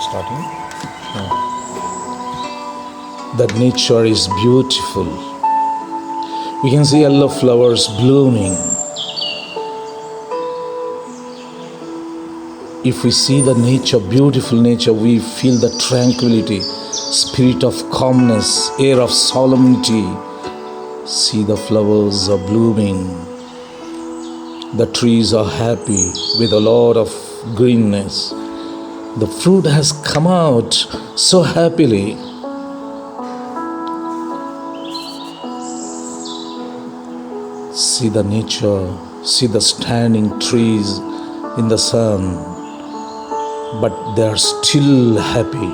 starting. That nature is beautiful. We can see yellow flowers blooming. If we see the nature, beautiful nature, we feel the tranquility, spirit of calmness, air of solemnity. See, the flowers are blooming. The trees are happy with a lot of greenness. The fruit has come out so happily. See the nature, see the standing trees in the sun, but they are still happy.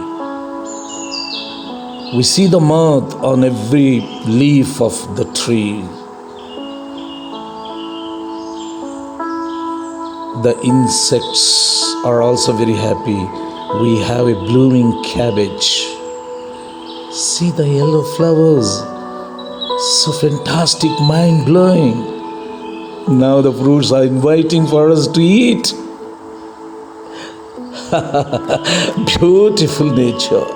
We see the mirth on every leaf of the tree. The insects are also very happy. We have a blooming cabbage. See the yellow flowers, so fantastic, mind-blowing. Now the fruits are inviting for us to eat. Beautiful nature.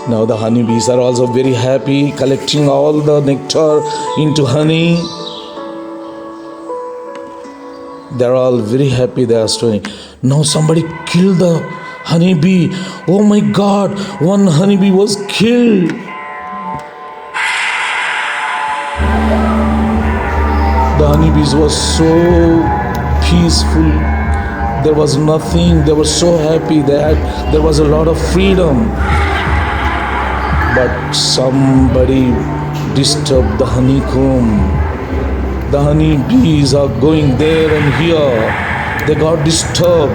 Now the honeybees are also very happy, collecting all the nectar into honey. They're all very happy. They are storing. Now somebody killed the honeybee. Oh my God, one honeybee was killed. The honeybees were so peaceful. There was nothing. They were so happy. There was a lot of freedom. But somebody disturbed the honeycomb. The honeybees are going there and here. They got disturbed.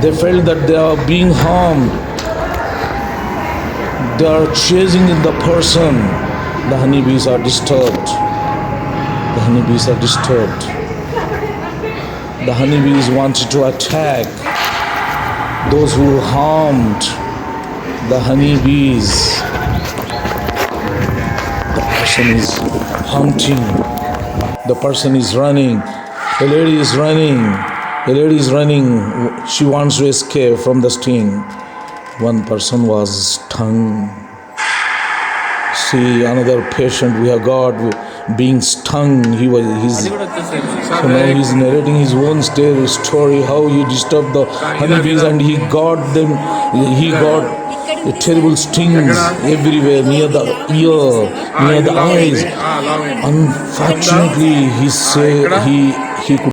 They felt that they are being harmed. They are chasing the person. The honeybees are disturbed. The honeybees are disturbed. The honeybees wanted to attack those who harmed the honeybees. The person is hunting. The person is running. A lady is running. A lady is running. She wants to escape from the sting. One person was stung. See, another patient we have got being stung. So now he's narrating his own story, how he disturbed the honeybees and he got terrible stings everywhere, near the ear, near the eyes. Unfortunately, he could